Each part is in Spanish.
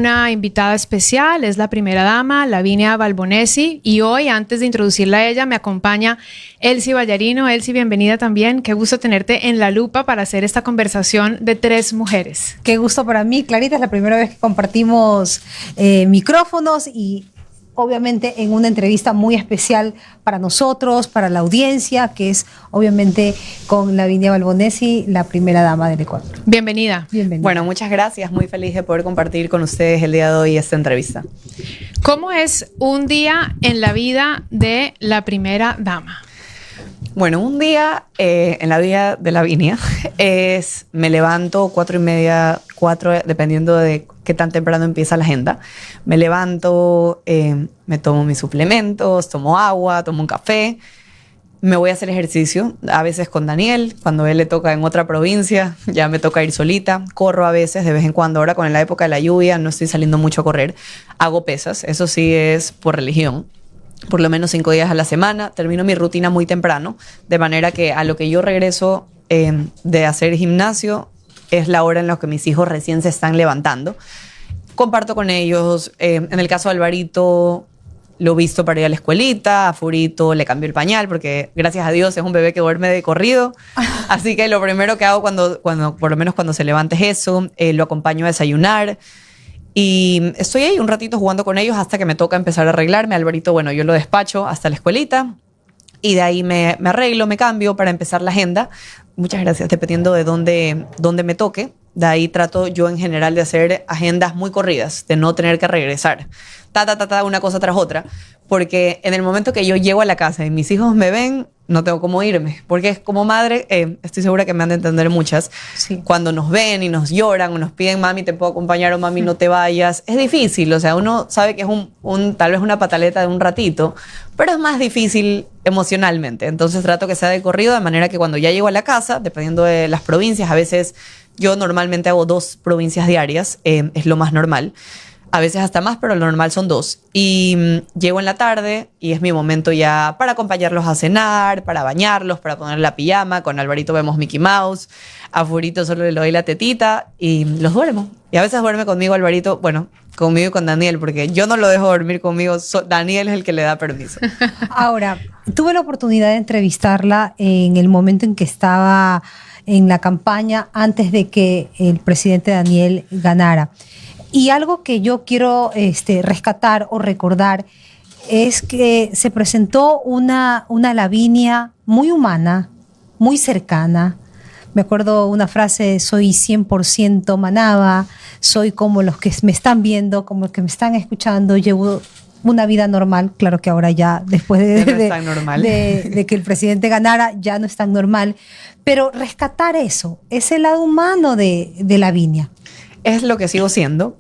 una invitada especial, es la primera dama, Lavinia Balbonesi, y hoy, antes de introducirla a ella, me acompaña Elsie Ballarino. Elsie, bienvenida también. Qué gusto tenerte en La Lupa para hacer esta conversación de tres mujeres. Qué gusto para mí, Clarita, es la primera vez que compartimos micrófonos y obviamente en una entrevista muy especial para nosotros, para la audiencia, que es obviamente con Lavinia Balbonesi, la primera dama del Ecuador. Bienvenida. Bienvenida. Bueno, muchas gracias. Muy feliz de poder compartir con ustedes el día de hoy esta entrevista. ¿Cómo es un día en la vida de la primera dama? Bueno, un día en la vida de Lavinia me levanto 4:30, 4, dependiendo de qué tan temprano empieza la agenda. Me levanto, me tomo mis suplementos, tomo agua, tomo un café, me voy a hacer ejercicio, a veces con Daniel, cuando él le toca en otra provincia, ya me toca ir solita, corro a veces, de vez en cuando. Ahora con la época de la lluvia no estoy saliendo mucho a correr, hago pesas, eso sí es por religión. Por lo menos 5 días a la semana, termino mi rutina muy temprano, de manera que a lo que yo regreso de hacer gimnasio es la hora en la que mis hijos recién se están levantando. Comparto con ellos, en el caso de Alvarito, lo visto para ir a la escuelita, a Furito le cambio el pañal, porque gracias a Dios es un bebé que duerme de corrido, así que lo primero que hago cuando por lo menos cuando se levanta es eso, lo acompaño a desayunar. Y estoy ahí un ratito jugando con ellos hasta que me toca empezar a arreglarme. Alvarito, bueno, yo lo despacho hasta la escuelita y de ahí me arreglo, me cambio para empezar la agenda. Muchas gracias, dependiendo de dónde me toque. De ahí trato yo en general de hacer agendas muy corridas, de no tener que regresar. Una cosa tras otra. Porque en el momento que yo llego a la casa y mis hijos me ven, no tengo cómo irme. Porque como madre, estoy segura que me han de entender muchas. Sí. Cuando nos ven y nos lloran o nos piden, mami, te puedo acompañar o mami, no te vayas. Es difícil, o sea, uno sabe que es tal vez una pataleta de un ratito, pero es más difícil emocionalmente. Entonces trato que sea de corrido, de manera que cuando ya llego a la casa, dependiendo de las provincias, a veces yo normalmente hago 2 provincias diarias, es lo más normal. A veces hasta más, pero lo normal son 2. Y llego en la tarde y es mi momento ya para acompañarlos a cenar, para bañarlos, para poner la pijama. Con Alvarito vemos Mickey Mouse. A Furito solo le doy la tetita y los duermo. Y a veces duerme conmigo Alvarito, bueno, conmigo y con Daniel, porque yo no lo dejo dormir conmigo. Daniel es el que le da permiso. Ahora, tuve la oportunidad de entrevistarla en el momento en que estaba en la campaña antes de que el presidente Daniel ganara. Y algo que yo quiero rescatar o recordar es que se presentó una Lavinia muy humana, muy cercana. Me acuerdo una frase: soy 100% Manaba, soy como los que me están viendo, como los que me están escuchando, llevo una vida normal. Claro que ahora ya, después de que el presidente ganara, ya no es tan normal. Pero rescatar eso, ese lado humano de Lavinia. Es lo que sigo siendo.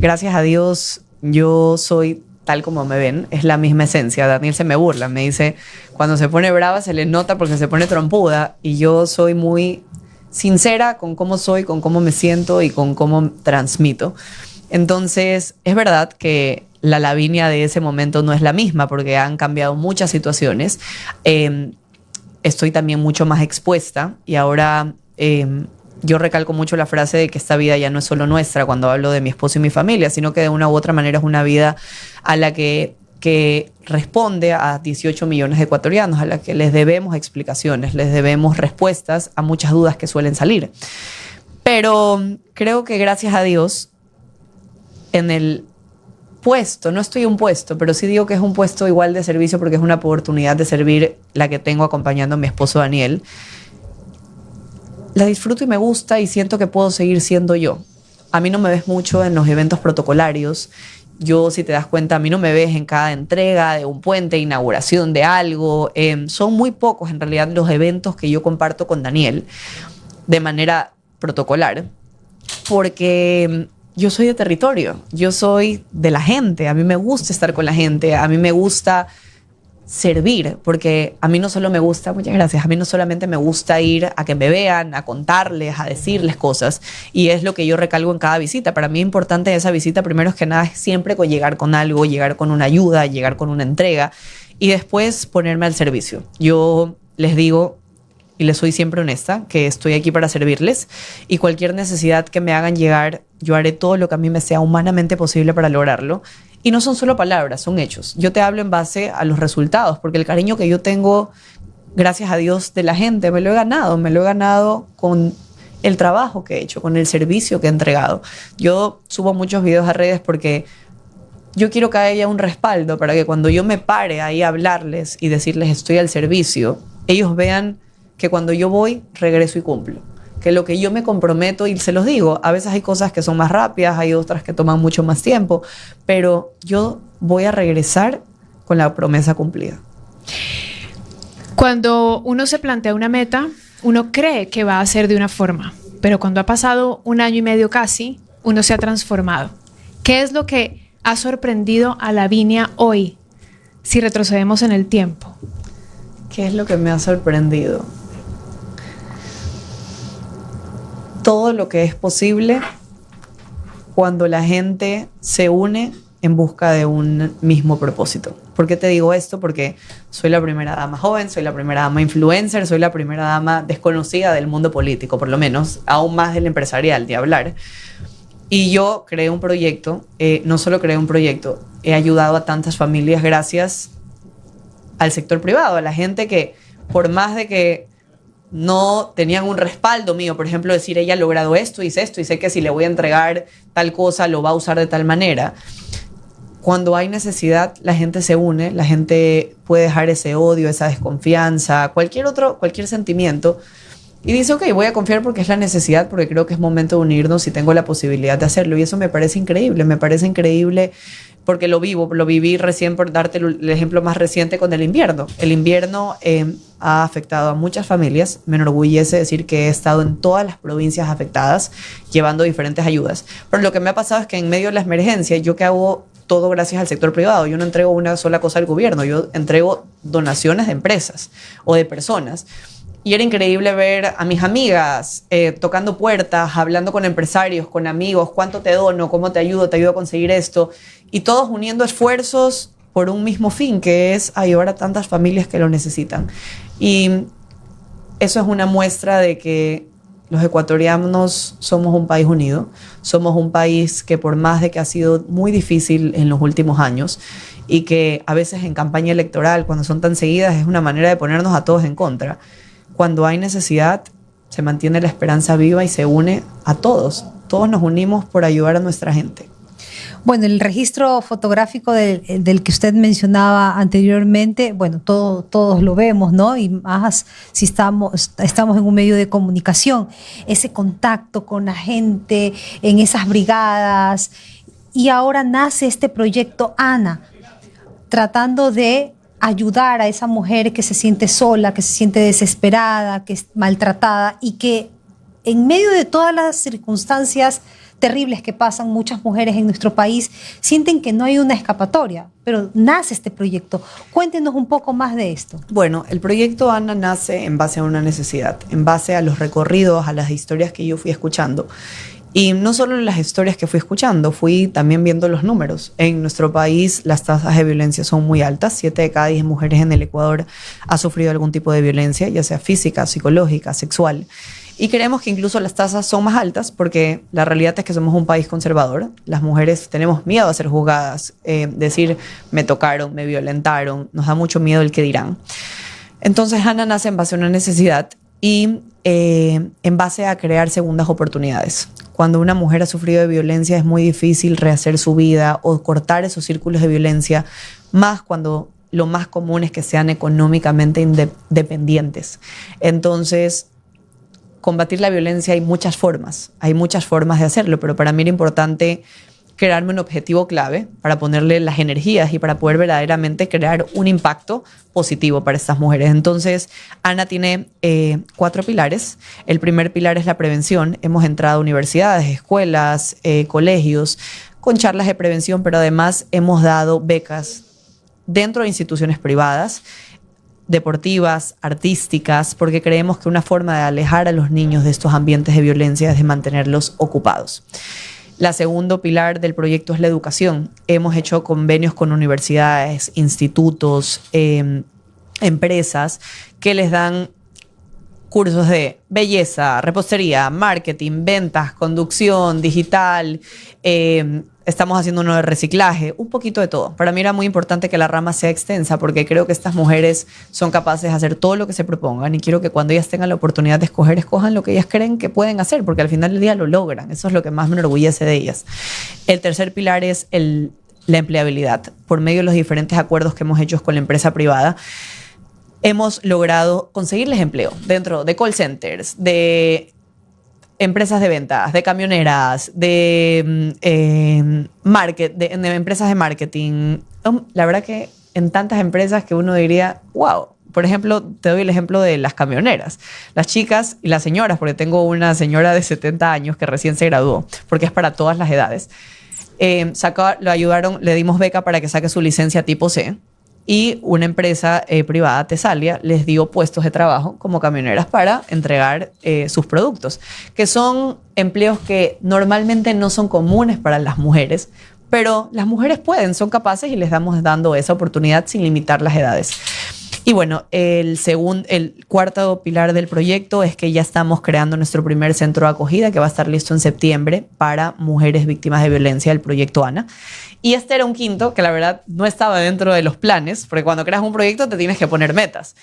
Gracias a Dios, yo soy tal como me ven. Es la misma esencia. Daniel se me burla. Me dice, cuando se pone brava se le nota porque se pone trompuda. Y yo soy muy sincera con cómo soy, con cómo me siento y con cómo transmito. Entonces, es verdad que la Lavinia de ese momento no es la misma porque han cambiado muchas situaciones. Estoy también mucho más expuesta y ahora... yo recalco mucho la frase de que esta vida ya no es solo nuestra cuando hablo de mi esposo y mi familia, sino que de una u otra manera es una vida a la que responde a 18 millones de ecuatorianos, a la que les debemos explicaciones, les debemos respuestas a muchas dudas que suelen salir. Pero creo que gracias a Dios, en el puesto, no estoy en un puesto, pero sí digo que es un puesto igual de servicio porque es una oportunidad de servir la que tengo acompañando a mi esposo Daniel. La disfruto y me gusta y siento que puedo seguir siendo yo. A mí no me ves mucho en los eventos protocolarios. Yo, si te das cuenta, a mí no me ves en cada entrega de un puente, inauguración de algo. Son muy pocos en realidad los eventos que yo comparto con Daniel de manera protocolar, porque yo soy de territorio, yo soy de la gente. A mí me gusta estar con la gente, a mí me gusta servir, porque a mí no solo me gusta, muchas gracias, a mí no solamente me gusta ir a que me vean, a contarles, a decirles cosas, y es lo que yo recalco en cada visita. Para mí importante esa visita, primero que nada, es siempre llegar con algo, llegar con una ayuda, llegar con una entrega, y después ponerme al servicio. Yo les digo, y les soy siempre honesta, que estoy aquí para servirles y cualquier necesidad que me hagan llegar, yo haré todo lo que a mí me sea humanamente posible para lograrlo. Y no son solo palabras, son hechos. Yo te hablo en base a los resultados, porque el cariño que yo tengo, gracias a Dios, de la gente, me lo he ganado con el trabajo que he hecho, con el servicio que he entregado. Yo subo muchos videos a redes porque yo quiero que haya un respaldo para que cuando yo me pare ahí a hablarles y decirles estoy al servicio, ellos vean que cuando yo voy, regreso y cumplo. Que lo que yo me comprometo, y se los digo, a veces hay cosas que son más rápidas, hay otras que toman mucho más tiempo, pero yo voy a regresar con la promesa cumplida. Cuando uno se plantea una meta, uno cree que va a ser de una forma, pero cuando ha pasado 1 año y medio casi, uno se ha transformado. ¿Qué es lo que ha sorprendido a Lavinia hoy, si retrocedemos en el tiempo? ¿Qué es lo que me ha sorprendido? Todo lo que es posible cuando la gente se une en busca de un mismo propósito. ¿Por qué te digo esto? Porque soy la primera dama joven, soy la primera dama influencer, soy la primera dama desconocida del mundo político, por lo menos, aún más del empresarial, de hablar. Y yo creé un proyecto, no solo creé un proyecto, he ayudado a tantas familias gracias al sector privado, a la gente que, por más de que no tenían un respaldo mío, por ejemplo, decir ella ha logrado esto y sé que si le voy a entregar tal cosa lo va a usar de tal manera. Cuando hay necesidad, la gente se une, la gente puede dejar ese odio, esa desconfianza, cualquier sentimiento y dice, ok, voy a confiar porque es la necesidad, porque creo que es momento de unirnos y tengo la posibilidad de hacerlo. Y eso me parece increíble porque lo viví recién, por darte el ejemplo más reciente, con el invierno. El invierno ha afectado a muchas familias. Me enorgullece decir que he estado en todas las provincias afectadas, llevando diferentes ayudas. Pero lo que me ha pasado es que en medio de la emergencia, yo que hago todo gracias al sector privado, yo no entrego una sola cosa al gobierno, yo entrego donaciones de empresas o de personas. Y era increíble ver a mis amigas tocando puertas, hablando con empresarios, con amigos, cuánto te dono, cómo te ayudo a conseguir esto. Y todos uniendo esfuerzos por un mismo fin, que es ayudar a tantas familias que lo necesitan. Y eso es una muestra de que los ecuatorianos somos un país unido. Somos un país que, por más de que ha sido muy difícil en los últimos años y que a veces en campaña electoral, cuando son tan seguidas, es una manera de ponernos a todos en contra. Cuando hay necesidad, se mantiene la esperanza viva y se une a todos. Todos nos unimos por ayudar a nuestra gente. Bueno, el registro fotográfico del que usted mencionaba anteriormente, bueno, todos lo vemos, ¿no? Y más si estamos en un medio de comunicación, ese contacto con la gente en esas brigadas. Y ahora nace este proyecto Ana, tratando de ayudar a esa mujer que se siente sola, que se siente desesperada, que es maltratada y que en medio de todas las circunstancias terribles que pasan muchas mujeres en nuestro país, sienten que no hay una escapatoria, pero nace este proyecto. Cuéntenos un poco más de esto. Bueno, el proyecto Ana nace en base a una necesidad, en base a los recorridos, a las historias que yo fui escuchando. Y no solo las historias que fui escuchando, fui también viendo los números. En nuestro país las tasas de violencia son muy altas. 7 de cada 10 mujeres en el Ecuador ha sufrido algún tipo de violencia, ya sea física, psicológica, sexual. Y creemos que incluso las tasas son más altas porque la realidad es que somos un país conservador. Las mujeres tenemos miedo a ser juzgadas, decir me tocaron, me violentaron, nos da mucho miedo el que dirán. Entonces Ana nace en base a una necesidad y en base a crear segundas oportunidades. Cuando una mujer ha sufrido de violencia es muy difícil rehacer su vida o cortar esos círculos de violencia, más cuando lo más común es que sean económicamente independientes. Entonces, combatir la violencia hay muchas formas de hacerlo, pero para mí era importante crearme un objetivo clave para ponerle las energías y para poder verdaderamente crear un impacto positivo para estas mujeres. Entonces, Ana tiene 4 pilares. El primer pilar es la prevención. Hemos entrado a universidades, escuelas, colegios, con charlas de prevención, pero además hemos dado becas dentro de instituciones privadas, deportivas, artísticas, porque creemos que una forma de alejar a los niños de estos ambientes de violencia es de mantenerlos ocupados. La segundo pilar del proyecto es la educación. Hemos hecho convenios con universidades, institutos, empresas que les dan cursos de belleza, repostería, marketing, ventas, conducción, digital. Estamos haciendo uno de reciclaje, un poquito de todo. Para mí era muy importante que la rama sea extensa porque creo que estas mujeres son capaces de hacer todo lo que se propongan y quiero que cuando ellas tengan la oportunidad de escoger, escojan lo que ellas creen que pueden hacer porque al final del día lo logran. Eso es lo que más me enorgullece de ellas. El tercer pilar es la empleabilidad. Por medio de los diferentes acuerdos que hemos hecho con la empresa privada, hemos logrado conseguirles empleo dentro de call centers, de empresas de ventas, de camioneras, de empresas de marketing. La verdad que en tantas empresas que uno diría, wow. Por ejemplo, te doy el ejemplo de las camioneras. Las chicas y las señoras, porque tengo una señora de 70 años que recién se graduó, porque es para todas las edades. Lo ayudaron, le dimos beca para que saque su licencia tipo C. Y una empresa privada, Tesalia, les dio puestos de trabajo como camioneras para entregar sus productos, que son empleos que normalmente no son comunes para las mujeres, pero las mujeres pueden, son capaces y les damos dando esa oportunidad sin limitar las edades. Y bueno, el cuarto pilar del proyecto es que ya estamos creando nuestro primer centro de acogida que va a estar listo en septiembre para mujeres víctimas de violencia, el proyecto Ana. Y este era un quinto que la verdad no estaba dentro de los planes, porque cuando creas un proyecto te tienes que poner metas.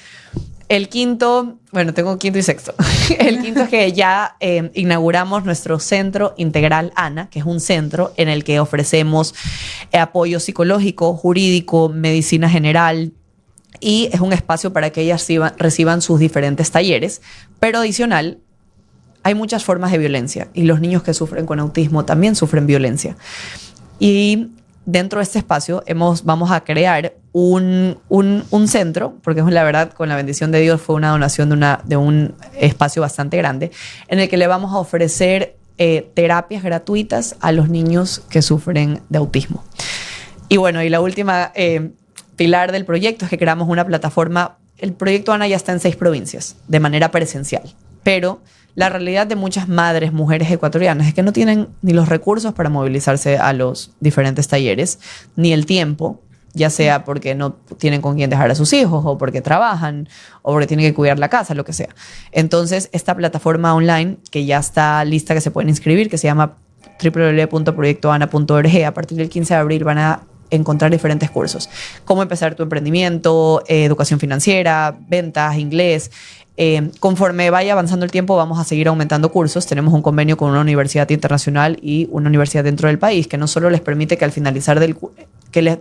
El quinto, bueno, tengo quinto y sexto. El quinto es que ya inauguramos nuestro centro integral Ana, que es un centro en el que ofrecemos apoyo psicológico, jurídico, medicina general, y es un espacio para que ellas reciban sus diferentes talleres, pero adicional, hay muchas formas de violencia y los niños que sufren con autismo también sufren violencia. Y dentro de este espacio vamos a crear un centro, porque la verdad, con la bendición de Dios, fue una donación de un espacio bastante grande, en el que le vamos a ofrecer terapias gratuitas a los niños que sufren de autismo. Y bueno, y la última pilar del proyecto es que creamos una plataforma. El proyecto Ana ya está en 6 provincias de manera presencial, pero la realidad de muchas madres, mujeres ecuatorianas, es que no tienen ni los recursos para movilizarse a los diferentes talleres, ni el tiempo, ya sea porque no tienen con quién dejar a sus hijos, o porque trabajan, o porque tienen que cuidar la casa, lo que sea. Entonces, esta plataforma online, que ya está lista, que se pueden inscribir, que se llama www.proyectoana.org, a partir del 15 de abril van a encontrar diferentes cursos. Cómo empezar tu emprendimiento, educación financiera, ventas, inglés. Conforme vaya avanzando el tiempo, vamos a seguir aumentando cursos. Tenemos un convenio con una universidad internacional y una universidad dentro del país que no solo les permite que al finalizar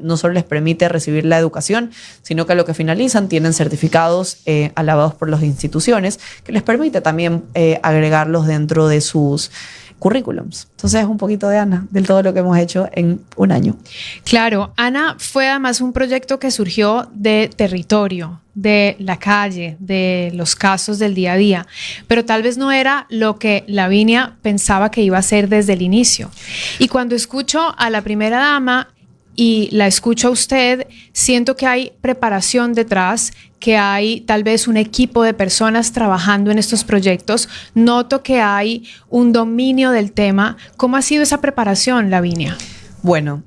no solo les permite recibir la educación, sino que a lo que finalizan tienen certificados alabados por las instituciones que les permite también agregarlos dentro de sus currículums. Entonces es un poquito de Ana, de todo lo que hemos hecho en un año. Claro, Ana fue además un proyecto que surgió de territorio, de la calle, de los casos del día a día, pero tal vez no era lo que Lavinia pensaba que iba a ser desde el inicio. Y cuando escucho a la primera dama y la escucho a usted, siento que hay preparación detrás, que hay tal vez un equipo de personas trabajando en estos proyectos. Noto que hay un dominio del tema. ¿Cómo ha sido esa preparación, Lavinia? Bueno,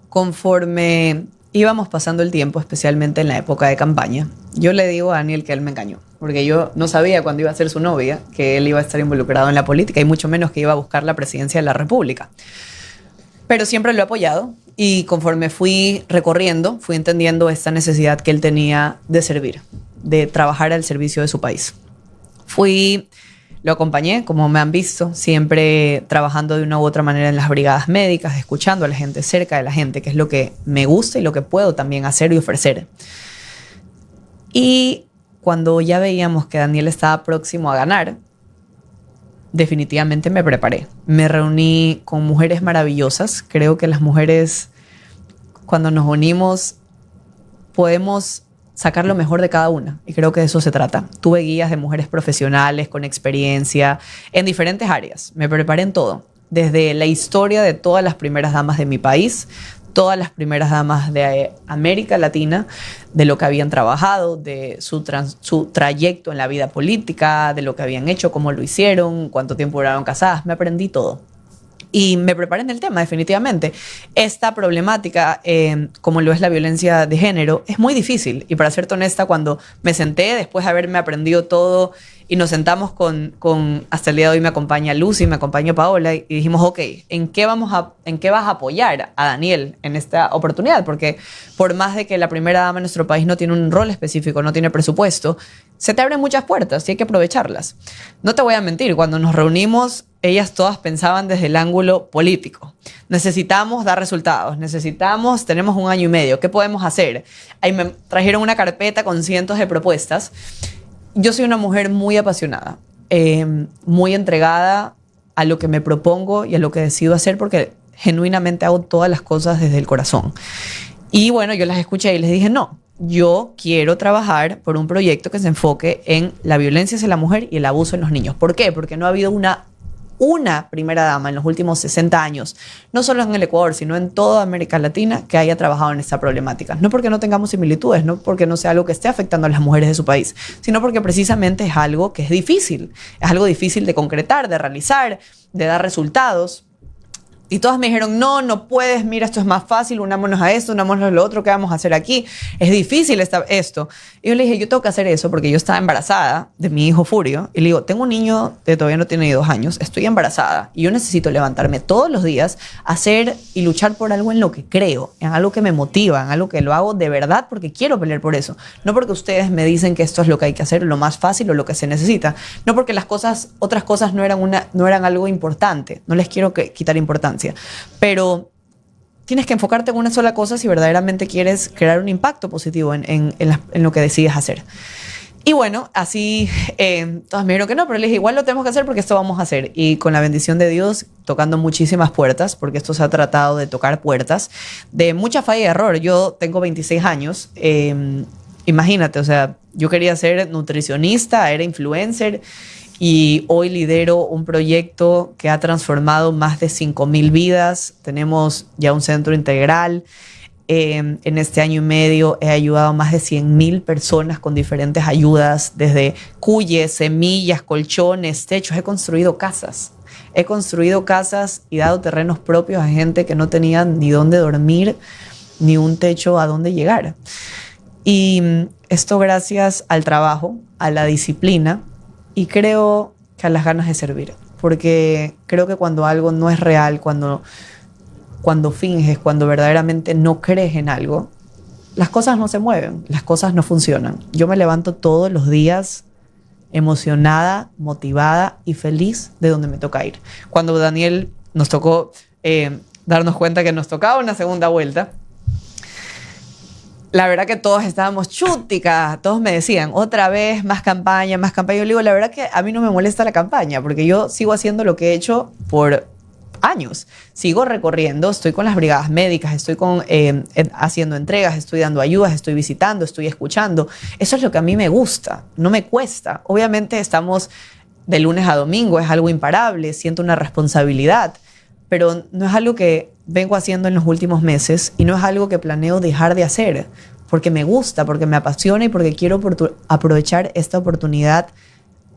conforme íbamos pasando el tiempo, especialmente en la época de campaña, yo le digo a Daniel que él me engañó, porque yo no sabía cuando iba a ser su novia que él iba a estar involucrado en la política y mucho menos que iba a buscar la presidencia de la República. Pero siempre lo he apoyado y conforme fui recorriendo, fui entendiendo esta necesidad que él tenía de servir, de trabajar al servicio de su país. Lo acompañé, como me han visto, siempre trabajando de una u otra manera en las brigadas médicas, escuchando a la gente, cerca de la gente, que es lo que me gusta y lo que puedo también hacer y ofrecer. Y cuando ya veíamos que Daniel estaba próximo a ganar, definitivamente me preparé. Me reuní con mujeres maravillosas. Creo que las mujeres, cuando nos unimos, podemos sacar lo mejor de cada una. Y creo que de eso se trata. Tuve guías de mujeres profesionales con experiencia en diferentes áreas. Me preparé en todo. Desde la historia de todas las primeras damas de mi país, todas las primeras damas de América Latina, de lo que habían trabajado, de su trayecto en la vida política, de lo que habían hecho, cómo lo hicieron, cuánto tiempo duraron casadas. Me aprendí todo. Y me preparé en el tema, definitivamente. Esta problemática, como lo es la violencia de género, es muy difícil. Y para serte honesta, cuando me senté, después de haberme aprendido todo y nos sentamos hasta el día de hoy me acompaña Lucy, me acompaña Paola, y dijimos, ok, ¿en qué vas a apoyar a Daniel en esta oportunidad? Porque por más de que la primera dama en nuestro país no tiene un rol específico, no tiene presupuesto, se te abren muchas puertas y hay que aprovecharlas. No te voy a mentir, cuando nos reunimos, ellas todas pensaban desde el ángulo político. Necesitamos dar resultados, tenemos 1 año y medio, ¿qué podemos hacer? Ahí me trajeron una carpeta con cientos de propuestas. Yo soy una mujer muy apasionada, muy entregada a lo que me propongo y a lo que decido hacer, porque genuinamente hago todas las cosas desde el corazón. Y bueno, yo las escuché y les dije, no, yo quiero trabajar por un proyecto que se enfoque en la violencia hacia la mujer y el abuso en los niños. ¿Por qué? Porque no ha habido una primera dama en los últimos 60 años, no solo en el Ecuador, sino en toda América Latina, que haya trabajado en esta problemática. No porque no tengamos similitudes, no porque no sea algo que esté afectando a las mujeres de su país, sino porque precisamente es algo que es algo difícil de concretar, de realizar, de dar resultados. Y todas me dijeron, no puedes, mira, esto es más fácil, unámonos a esto, unámonos a lo otro, ¿qué vamos a hacer aquí? Es difícil esto. Y yo le dije, yo tengo que hacer eso porque yo estaba embarazada de mi hijo Furio. Y le digo, tengo un niño que todavía no tiene ni 2 años, estoy embarazada y yo necesito levantarme todos los días, hacer y luchar por algo en lo que creo, en algo que me motiva, en algo que lo hago de verdad porque quiero pelear por eso. No porque ustedes me dicen que esto es lo que hay que hacer, lo más fácil o lo que se necesita. No porque otras cosas no eran algo importante. No les quiero quitar importancia. Pero tienes que enfocarte en una sola cosa si verdaderamente quieres crear un impacto positivo en lo que decides hacer. Y bueno, así todas me dijeron que no, pero les dije, igual lo tenemos que hacer porque esto vamos a hacer. Y con la bendición de Dios, tocando muchísimas puertas, porque esto se ha tratado de tocar puertas, de mucha falla y error. Yo tengo 26 años, imagínate, o sea, yo quería ser nutricionista, era influencer, y hoy lidero un proyecto que ha transformado más de 5,000 vidas. Tenemos ya un centro integral. En este año y medio he ayudado a más de 100,000 personas con diferentes ayudas, desde cuyes, semillas, colchones, techos. He construido casas y dado terrenos propios a gente que no tenía ni dónde dormir, ni un techo a dónde llegar. Y esto gracias al trabajo, a la disciplina, y creo que a las ganas de servir, porque creo que cuando algo no es real, cuando finges, cuando verdaderamente no crees en algo, las cosas no se mueven, las cosas no funcionan. Yo me levanto todos los días emocionada, motivada y feliz de donde me toca ir. Cuando Daniel nos tocó darnos cuenta que nos tocaba una segunda vuelta, la verdad que todos estábamos chúticas, todos me decían, otra vez, más campaña. Yo le digo, la verdad que a mí no me molesta la campaña, porque yo sigo haciendo lo que he hecho por años. Sigo recorriendo, estoy con las brigadas médicas, estoy haciendo entregas, estoy dando ayudas, estoy visitando, estoy escuchando. Eso es lo que a mí me gusta, no me cuesta. Obviamente estamos de lunes a domingo, es algo imparable, siento una responsabilidad, pero no es algo que vengo haciendo en los últimos meses y no es algo que planeo dejar de hacer, porque me gusta, porque me apasiona y porque quiero aprovechar esta oportunidad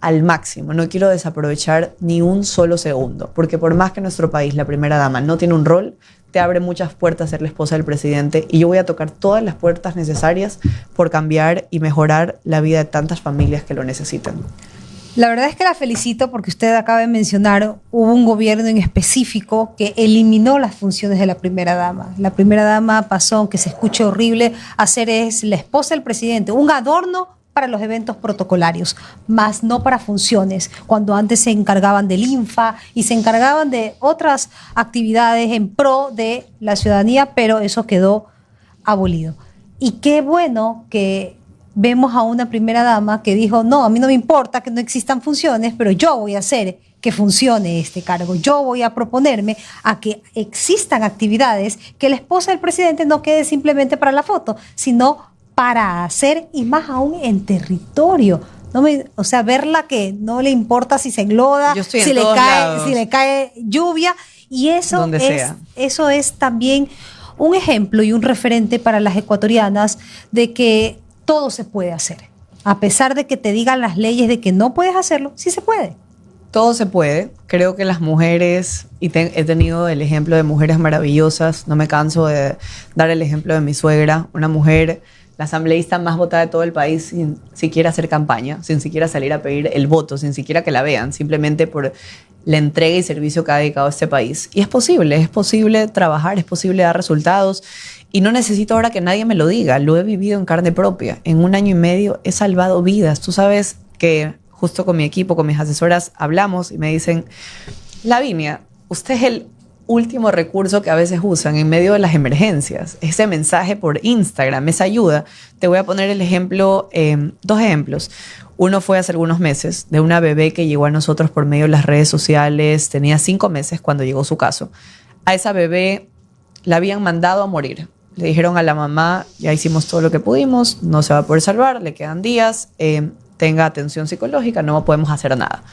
al máximo. No quiero desaprovechar ni un solo segundo, porque por más que nuestro país, la primera dama, no tiene un rol, te abre muchas puertas ser la esposa del presidente, y yo voy a tocar todas las puertas necesarias por cambiar y mejorar la vida de tantas familias que lo necesitan. La verdad es que la felicito porque usted acaba de mencionar, hubo un gobierno en específico que eliminó las funciones de la primera dama. La primera dama pasó, aunque se escuche horrible, a ser la esposa del presidente, un adorno para los eventos protocolarios, más no para funciones, cuando antes se encargaban del INFA y se encargaban de otras actividades en pro de la ciudadanía, pero eso quedó abolido. Y qué bueno que vemos a una primera dama que dijo, no, a mí no me importa que no existan funciones, pero yo voy a hacer que funcione este cargo. Yo voy a proponerme a que existan actividades, que la esposa del presidente no quede simplemente para la foto, sino para hacer, y más aún en territorio. O sea, verla que no le importa si se engloda, si le cae lluvia, y eso es también un ejemplo y un referente para las ecuatorianas de que todo se puede hacer. A pesar de que te digan las leyes de que no puedes hacerlo, sí se puede. Todo se puede. Creo que las mujeres, y he tenido el ejemplo de mujeres maravillosas, no me canso de dar el ejemplo de mi suegra, una mujer la asambleísta más votada de todo el país sin siquiera hacer campaña, sin siquiera salir a pedir el voto, sin siquiera que la vean, simplemente por la entrega y servicio que ha dedicado a este país. Y es posible trabajar, es posible dar resultados. Y no necesito ahora que nadie me lo diga, lo he vivido en carne propia. En 1 año y medio he salvado vidas. Tú sabes que justo con mi equipo, con mis asesoras, hablamos y me dicen, Lavinia, usted es el último recurso que a veces usan en medio de las emergencias. Ese mensaje por Instagram, esa ayuda. Te voy a poner el ejemplo, 2 ejemplos. Uno fue hace algunos meses de una bebé que llegó a nosotros por medio de las redes sociales. Tenía 5 meses cuando llegó su caso. A esa bebé la habían mandado a morir. Le dijeron a la mamá, ya hicimos todo lo que pudimos, no se va a poder salvar, le quedan días, tenga atención psicológica, no podemos hacer nada.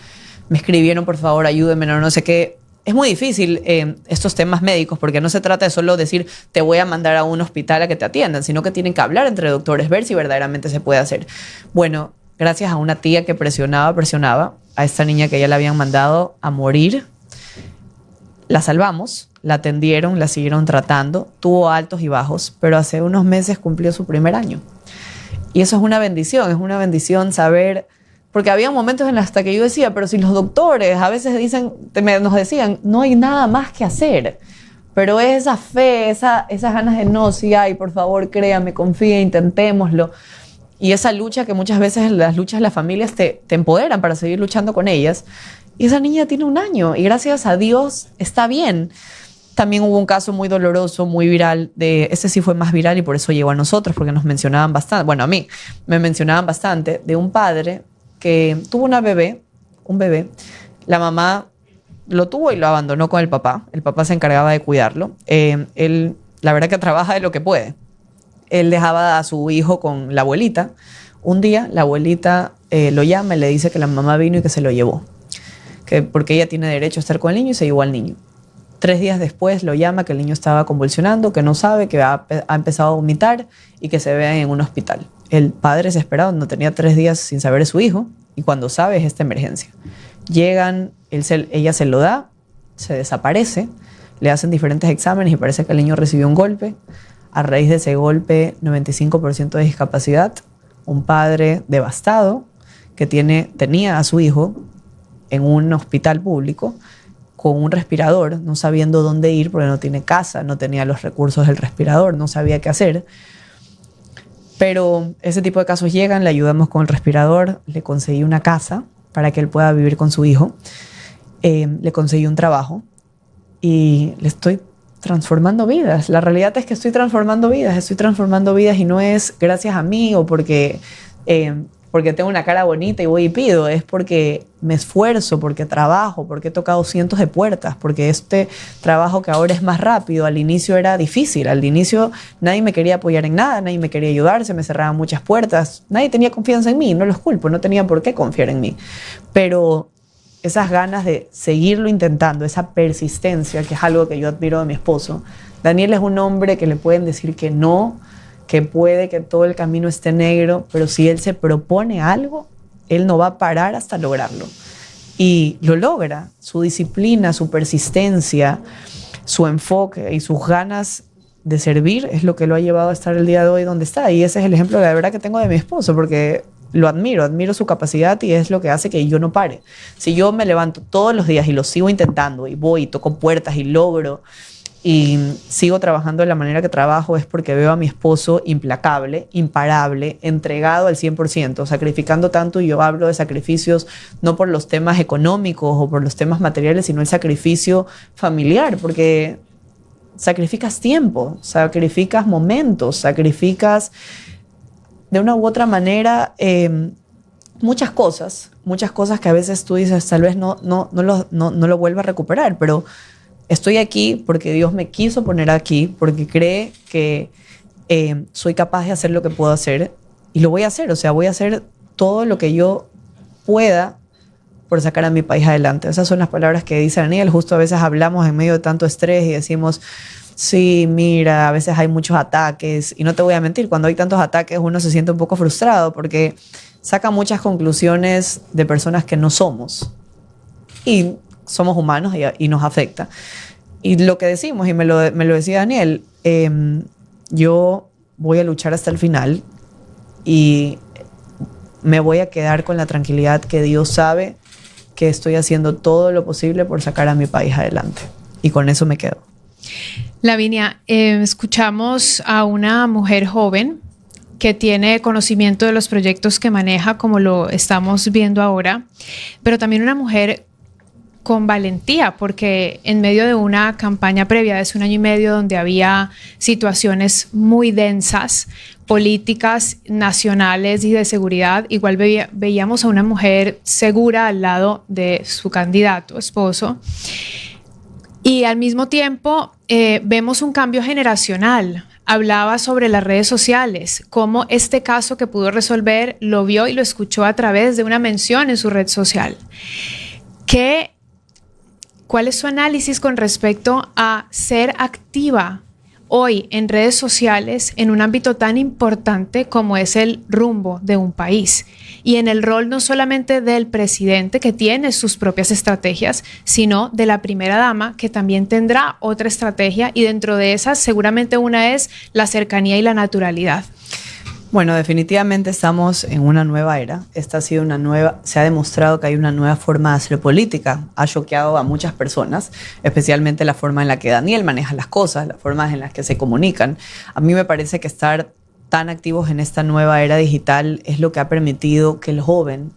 Me escribieron, por favor, ayúdenme, no sé qué. Es muy difícil estos temas médicos porque no se trata de solo decir te voy a mandar a un hospital a que te atiendan, sino que tienen que hablar entre doctores, ver si verdaderamente se puede hacer. Bueno, gracias a una tía que presionaba a esta niña que ella la habían mandado a morir, la salvamos, la atendieron, la siguieron tratando, tuvo altos y bajos, pero hace unos meses cumplió su primer año. Y eso es una bendición saber. Porque había momentos en los hasta que yo decía, pero si los doctores a veces nos decían, no hay nada más que hacer. Pero esa fe, esas ganas de no, sí hay, por favor, créame, confíe, intentémoslo. Y esa lucha que muchas veces las luchas de las familias te empoderan para seguir luchando con ellas. Y esa niña tiene 1 año y gracias a Dios está bien. También hubo un caso muy doloroso, muy viral. Ese sí fue más viral y por eso llegó a nosotros, porque nos mencionaban bastante. Bueno, a mí me mencionaban bastante de un padre que tuvo un bebé, la mamá lo tuvo y lo abandonó con el papá se encargaba de cuidarlo, él la verdad que trabaja de lo que puede, él dejaba a su hijo con la abuelita, un día la abuelita lo llama y le dice que la mamá vino y que se lo llevó, porque ella tiene derecho a estar con el niño y se llevó al niño. 3 días después lo llama que el niño estaba convulsionando, que no sabe, que ha empezado a vomitar y que se ve en un hospital. El padre desesperado, no tenía 3 días sin saber de su hijo y cuando sabe es esta emergencia. Llegan, ella se lo da, se desaparece, le hacen diferentes exámenes y parece que el niño recibió un golpe. A raíz de ese golpe, 95% de discapacidad. Un padre devastado que tenía a su hijo en un hospital público con un respirador, no sabiendo dónde ir porque no tiene casa, no tenía los recursos del respirador, no sabía qué hacer. Pero ese tipo de casos llegan, le ayudamos con el respirador, le conseguí una casa para que él pueda vivir con su hijo, le conseguí un trabajo y le estoy transformando vidas. La realidad es que estoy transformando vidas y no es gracias a mí o porque tengo una cara bonita y voy y pido, es porque me esfuerzo, porque trabajo, porque he tocado cientos de puertas, porque este trabajo que ahora es más rápido, al inicio era difícil, al inicio nadie me quería apoyar en nada, nadie me quería ayudar, se me cerraban muchas puertas, nadie tenía confianza en mí, no los culpo, no tenían por qué confiar en mí, pero esas ganas de seguirlo intentando, esa persistencia, que es algo que yo admiro de mi esposo. Daniel es un hombre que le pueden decir que no, que puede que todo el camino esté negro, pero si él se propone algo, él no va a parar hasta lograrlo. Y lo logra. Su disciplina, su persistencia, su enfoque y sus ganas de servir es lo que lo ha llevado a estar el día de hoy donde está. Y ese es el ejemplo de la verdad que tengo de mi esposo, porque lo admiro su capacidad y es lo que hace que yo no pare. Si yo me levanto todos los días y lo sigo intentando y voy y toco puertas y logro y sigo trabajando de la manera que trabajo, es porque veo a mi esposo implacable, imparable, entregado al 100%, sacrificando tanto. Y yo hablo de sacrificios no por los temas económicos o por los temas materiales, sino el sacrificio familiar, porque sacrificas tiempo, sacrificas momentos, sacrificas de una u otra manera muchas cosas que a veces tú dices tal vez no lo vuelva a recuperar, pero estoy aquí porque Dios me quiso poner aquí, porque cree que soy capaz de hacer lo que puedo hacer y lo voy a hacer. O sea, voy a hacer todo lo que yo pueda por sacar a mi país adelante. Esas son las palabras que dice Daniel. Justo a veces hablamos en medio de tanto estrés y decimos, sí, mira, a veces hay muchos ataques. Y no te voy a mentir, cuando hay tantos ataques uno se siente un poco frustrado porque saca muchas conclusiones de personas que no somos. Y somos humanos y nos afecta. Y lo que decimos, y me lo decía Daniel, yo voy a luchar hasta el final. y me voy a quedar con la tranquilidad que Dios sabe que estoy haciendo todo lo posible por sacar a mi país adelante. Y con eso me quedo. Lavinia, escuchamos a una mujer joven que tiene conocimiento de los proyectos que maneja, como lo estamos viendo ahora, pero también una mujer con valentía, porque en medio de una campaña previa de hace 1 año y medio donde había situaciones muy densas, políticas nacionales y de seguridad, igual veíamos a una mujer segura al lado de su candidato, esposo, y al mismo tiempo vemos un cambio generacional. Hablaba sobre las redes sociales, cómo este caso que pudo resolver lo vio y lo escuchó a través de una mención en su red social. ¿Cuál es su análisis con respecto a ser activa hoy en redes sociales en un ámbito tan importante como es el rumbo de un país? Y en el rol no solamente del presidente, que tiene sus propias estrategias, sino de la primera dama, que también tendrá otra estrategia, y dentro de esas seguramente una es la cercanía y la naturalidad. Bueno, definitivamente estamos en una nueva era. Esta ha sido se ha demostrado que hay una nueva forma de hacer política. Ha choqueado a muchas personas, especialmente la forma en la que Daniel maneja las cosas, las formas en las que se comunican. A mí me parece que estar tan activos en esta nueva era digital es lo que ha permitido que el joven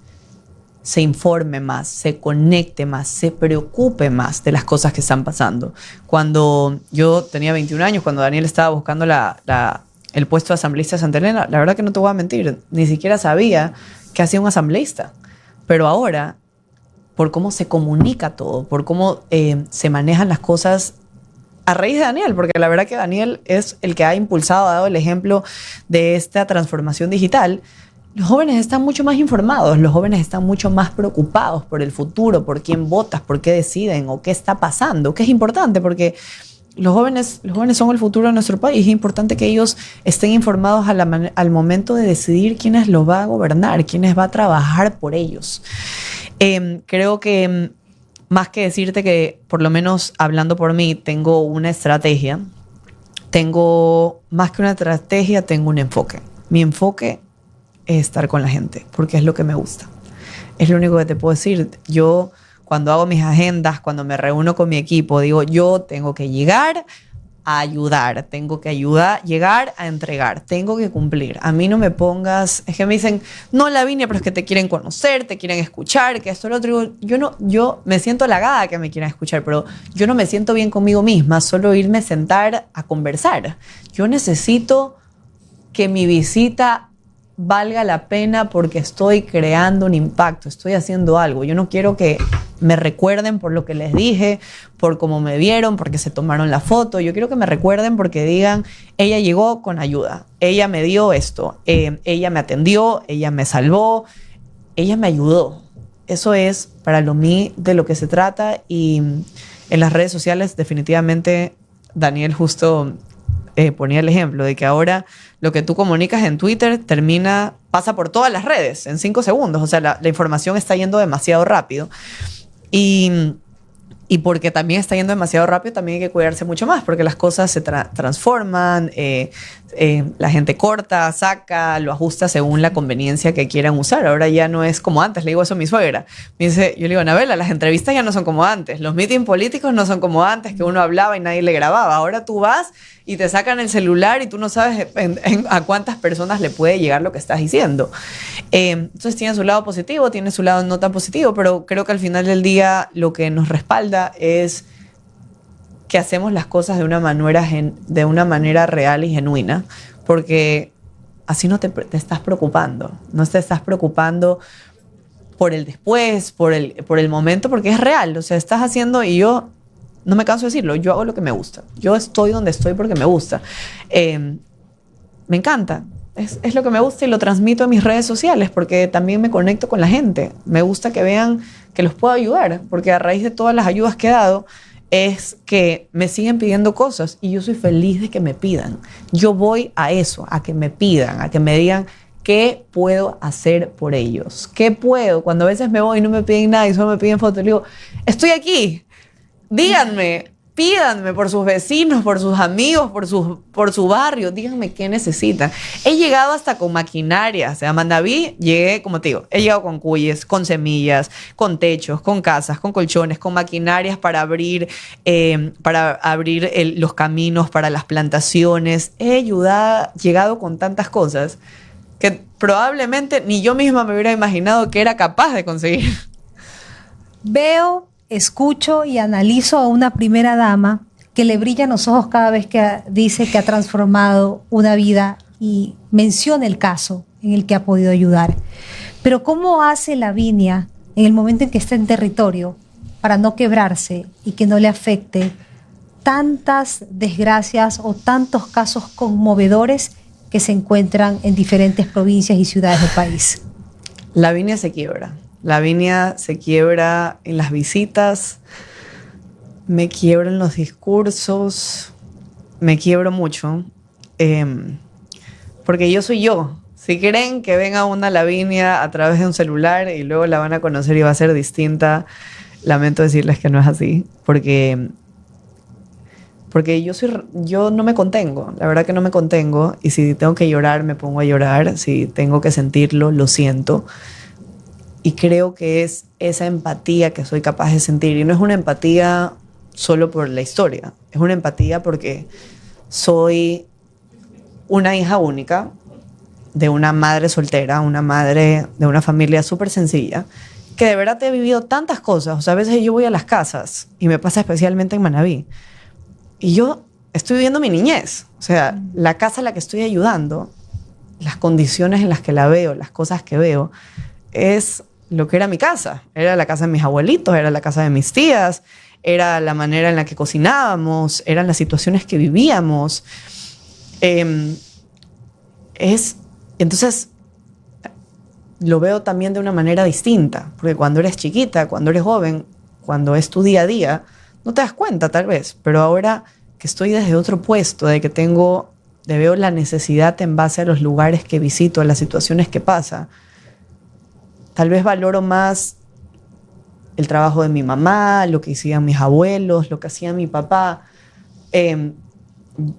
se informe más, se conecte más, se preocupe más de las cosas que están pasando. Cuando yo tenía 21 años, cuando Daniel estaba buscando el puesto de asambleísta de Santa Elena, la verdad que no te voy a mentir, ni siquiera sabía qué hacía un asambleísta. Pero ahora, por cómo se comunica todo, por cómo se manejan las cosas a raíz de Daniel, porque la verdad que Daniel es el que ha impulsado, ha dado el ejemplo de esta transformación digital. Los jóvenes están mucho más informados, los jóvenes están mucho más preocupados por el futuro, por quién votas, por qué deciden o qué está pasando, que es importante porque los jóvenes son el futuro de nuestro país. Es importante que ellos estén informados al momento de decidir quiénes los va a gobernar, quiénes va a trabajar por ellos. Creo que más que decirte que, por lo menos hablando por mí, tengo una estrategia, más que una estrategia, tengo un enfoque. Mi enfoque es estar con la gente, porque es lo que me gusta. Es lo único que te puedo decir. Yo, cuando hago mis agendas, cuando me reúno con mi equipo, digo, yo tengo que llegar a ayudar, tengo que llegar a entregar, tengo que cumplir. A mí no me pongas, es que me dicen, no, Lavinia, pero es que te quieren conocer, te quieren escuchar, que esto, lo otro. Digo, yo me siento halagada que me quieran escuchar, pero yo no me siento bien conmigo misma, solo irme a sentar a conversar. Yo necesito que mi visita valga la pena porque estoy creando un impacto, estoy haciendo algo. Yo no quiero que me recuerden por lo que les dije, por cómo me vieron, porque se tomaron la foto. Yo quiero que me recuerden porque digan, ella llegó con ayuda, ella me dio esto, ella me atendió, ella me salvó, ella me ayudó. Eso es para mí de lo que se trata. Y en las redes sociales definitivamente Daniel justo ponía el ejemplo de que ahora lo que tú comunicas en Twitter pasa por todas las redes en 5 segundos. O sea, la información está yendo demasiado rápido. Y porque también está yendo demasiado rápido, también hay que cuidarse mucho más, porque las cosas se transforman, la gente corta, saca, lo ajusta según la conveniencia que quieran usar. Ahora ya no es como antes. Le digo eso a mi suegra. Yo le digo, Anabela, las entrevistas ya no son como antes. Los meetings políticos no son como antes, que uno hablaba y nadie le grababa. Ahora tú vas y te sacan el celular y tú no sabes a cuántas personas le puede llegar lo que estás diciendo. Entonces tiene su lado positivo, tiene su lado no tan positivo, pero creo que al final del día lo que nos respalda es que hacemos las cosas de una manera real y genuina, porque así no te estás preocupando, no te estás preocupando por el después, por el momento, porque es real. O sea, estás haciendo, y yo no me canso de decirlo, yo hago lo que me gusta. Yo estoy donde estoy porque me gusta. Me encanta. Es lo que me gusta y lo transmito en mis redes sociales porque también me conecto con la gente. Me gusta que vean que los puedo ayudar, porque a raíz de todas las ayudas que he dado es que me siguen pidiendo cosas y yo soy feliz de que me pidan. Yo voy a eso, a que me pidan, a que me digan qué puedo hacer por ellos. ¿Qué puedo? Cuando a veces me voy y no me piden nada y solo me piden fotos, le digo, estoy aquí, díganme, pídanme por sus vecinos, por sus amigos, por su barrio, díganme qué necesitan. He llegado hasta con maquinaria, o sea, a Manabí llegué, como te digo, he llegado con cuyes, con semillas, con techos, con casas, con colchones, con maquinarias para abrir los caminos, para las plantaciones. Llegado con tantas cosas que probablemente ni yo misma me hubiera imaginado que era capaz de conseguir. Veo, escucho y analizo a una primera dama que le brillan los ojos cada vez que dice que ha transformado una vida y menciona el caso en el que ha podido ayudar. Pero ¿cómo hace Lavinia en el momento en que está en territorio para no quebrarse y que no le afecte tantas desgracias o tantos casos conmovedores que se encuentran en diferentes provincias y ciudades del país? Lavinia se quiebra. Lavinia se quiebra en las visitas, me quiebro en los discursos, me quiebro mucho, porque yo soy yo. Si creen que venga una Lavinia a través de un celular y luego la van a conocer y va a ser distinta, lamento decirles que no es así, porque yo no me contengo, la verdad que no me contengo, y si tengo que llorar, me pongo a llorar, si tengo que sentirlo, lo siento. Y creo que es esa empatía que soy capaz de sentir. Y no es una empatía solo por la historia. Es una empatía porque soy una hija única de una madre soltera, una madre de una familia súper sencilla, que de verdad he vivido tantas cosas. O sea, a veces yo voy a las casas, y me pasa especialmente en Manabí, y yo estoy viviendo mi niñez. O sea, la casa a la que estoy ayudando, las condiciones en las que la veo, las cosas que veo, es lo que era mi casa. Era la casa de mis abuelitos, era la casa de mis tías, era la manera en la que cocinábamos, eran las situaciones que vivíamos. Entonces, lo veo también de una manera distinta, porque cuando eres chiquita, cuando eres joven, cuando es tu día a día, no te das cuenta tal vez, pero ahora que estoy desde otro puesto, veo la necesidad en base a los lugares que visito, a las situaciones que pasa, tal vez valoro más el trabajo de mi mamá, lo que hacían mis abuelos, lo que hacía mi papá.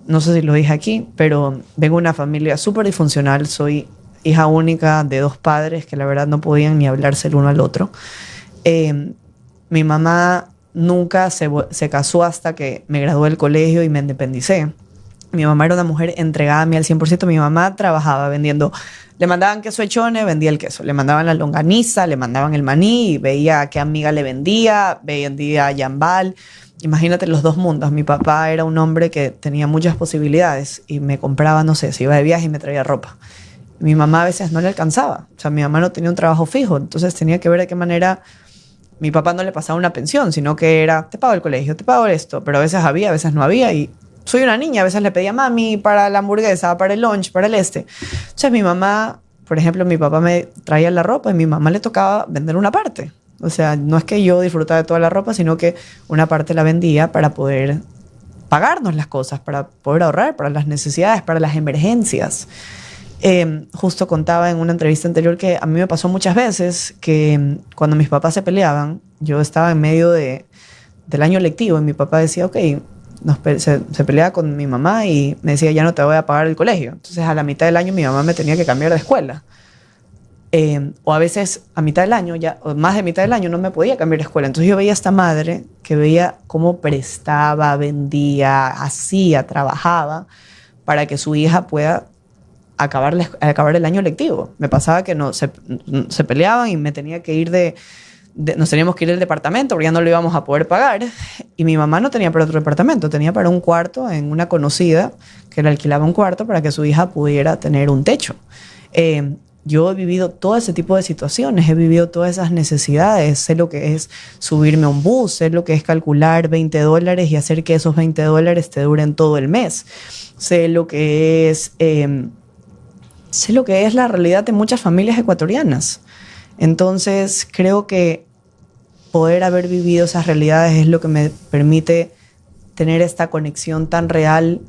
No sé si lo dije aquí, pero vengo de una familia súper disfuncional. Soy hija única de 2 padres que la verdad no podían ni hablarse el uno al otro. Mi mamá nunca se casó hasta que me gradué del colegio y me independicé. Mi mamá era una mujer entregada a mí al 100%. Mi mamá trabajaba vendiendo. Le mandaban queso echone, vendía el queso. Le mandaban la longaniza, le mandaban el maní, y veía a qué amiga le vendía yambal. Imagínate los 2 mundos. Mi papá era un hombre que tenía muchas posibilidades y me compraba, no sé, si iba de viaje y me traía ropa. Mi mamá a veces no le alcanzaba. O sea, mi mamá no tenía un trabajo fijo, entonces tenía que ver de qué manera. Mi papá no le pasaba una pensión, sino que era, te pago el colegio, te pago esto, pero a veces había, a veces no había, y soy una niña, a veces le pedía a mami para la hamburguesa, para el lunch, para el Entonces mi mamá, por ejemplo, mi papá me traía la ropa y mi mamá le tocaba vender una parte. O sea, no es que yo disfrutaba de toda la ropa, sino que una parte la vendía para poder pagarnos las cosas, para poder ahorrar, para las necesidades, para las emergencias. Justo contaba en una entrevista anterior que a mí me pasó muchas veces que cuando mis papás se peleaban, yo estaba en medio del año lectivo y mi papá decía, ok, se peleaba con mi mamá y me decía, ya no te voy a pagar el colegio. Entonces a la mitad del año mi mamá me tenía que cambiar de escuela. O a veces a mitad del año, o más de mitad del año, no me podía cambiar de escuela. Entonces yo veía a esta madre que veía cómo prestaba, vendía, hacía, trabajaba para que su hija pueda acabar el año lectivo. Me pasaba que se peleaban y me tenía que ir nos teníamos que ir del departamento porque ya no lo íbamos a poder pagar, y mi mamá no tenía para otro departamento, tenía para un cuarto en una conocida que le alquilaba un cuarto para que su hija pudiera tener un techo. Yo he vivido todo ese tipo de situaciones, he vivido todas esas necesidades, sé lo que es subirme a un bus, sé lo que es calcular $20 y hacer que esos $20 te duren todo el mes, sé lo que es la realidad de muchas familias ecuatorianas. Entonces, creo que poder haber vivido esas realidades es lo que me permite tener esta conexión tan real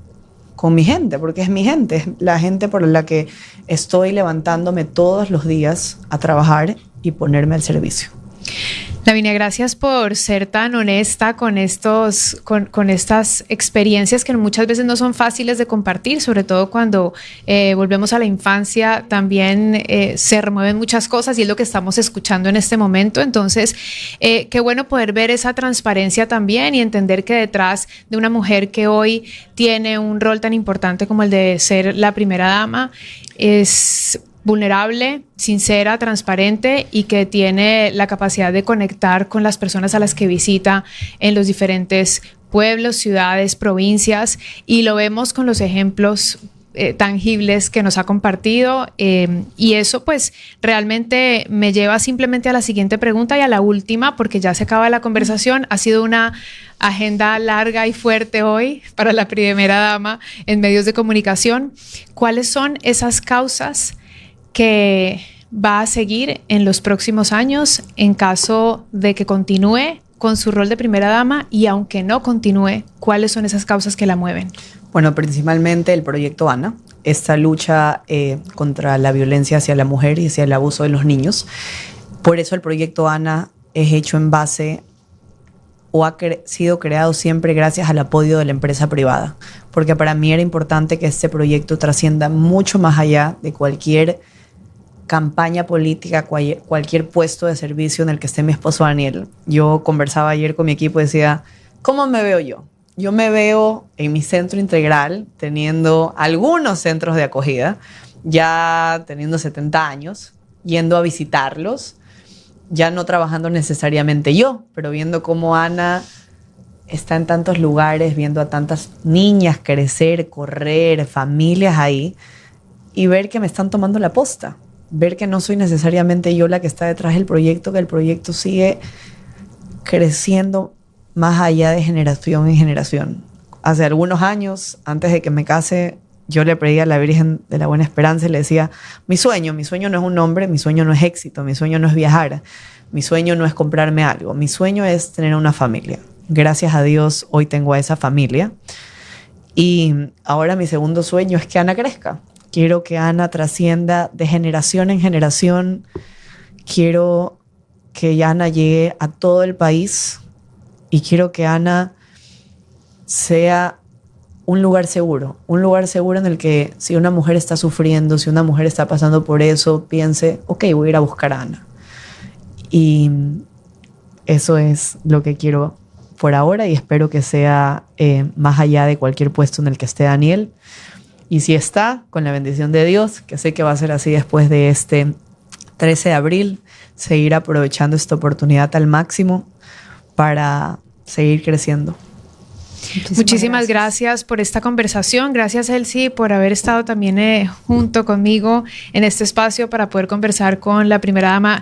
con mi gente, porque es mi gente, es la gente por la que estoy levantándome todos los días a trabajar y ponerme al servicio. Lavinia, gracias por ser tan honesta con estas experiencias que muchas veces no son fáciles de compartir, sobre todo cuando volvemos a la infancia, también se remueven muchas cosas y es lo que estamos escuchando en este momento. Entonces, qué bueno poder ver esa transparencia también y entender que detrás de una mujer que hoy tiene un rol tan importante como el de ser la primera dama, es vulnerable, sincera, transparente y que tiene la capacidad de conectar con las personas a las que visita en los diferentes pueblos, ciudades, provincias, y lo vemos con los ejemplos tangibles que nos ha compartido, y eso pues realmente me lleva simplemente a la siguiente pregunta y a la última, porque ya se acaba la conversación. Ha sido una agenda larga y fuerte hoy para la primera dama en medios de comunicación. ¿Cuáles son esas causas que va a seguir en los próximos años en caso de que continúe con su rol de primera dama, y aunque no continúe, cuáles son esas causas que la mueven? Bueno, principalmente el proyecto Ana, esta lucha contra la violencia hacia la mujer y hacia el abuso de los niños. Por eso el proyecto Ana es hecho en base o ha sido creado siempre gracias al apoyo de la empresa privada, porque para mí era importante que este proyecto trascienda mucho más allá de cualquier campaña política, cualquier puesto de servicio en el que esté mi esposo Daniel. Yo conversaba ayer con mi equipo y decía, ¿cómo me veo yo? Yo me veo en mi centro integral teniendo algunos centros de acogida, ya teniendo 70 años, yendo a visitarlos, ya no trabajando necesariamente yo, pero viendo cómo Ana está en tantos lugares, viendo a tantas niñas crecer, correr, familias ahí, y ver que me están tomando la posta. Ver que no soy necesariamente yo la que está detrás del proyecto, que el proyecto sigue creciendo más allá de generación en generación. Hace algunos años, antes de que me case, yo le pedí a la Virgen de la Buena Esperanza y le decía, mi sueño no es un nombre, mi sueño no es éxito, mi sueño no es viajar, mi sueño no es comprarme algo, mi sueño es tener una familia. Gracias a Dios, hoy tengo a esa familia. Y ahora mi segundo sueño es que Ana crezca. Quiero que Ana trascienda de generación en generación. Quiero que Ana llegue a todo el país y quiero que Ana sea un lugar seguro en el que si una mujer está sufriendo, si una mujer está pasando por eso, piense, ok, voy a ir a buscar a Ana. Y eso es lo que quiero por ahora y espero que sea más allá de cualquier puesto en el que esté Daniel. Y si está, con la bendición de Dios, que sé que va a ser así después de este 13 de abril, seguir aprovechando esta oportunidad al máximo para seguir creciendo. Muchísimas gracias por esta conversación. Gracias, Elsie, por haber estado también junto conmigo en este espacio para poder conversar con la primera dama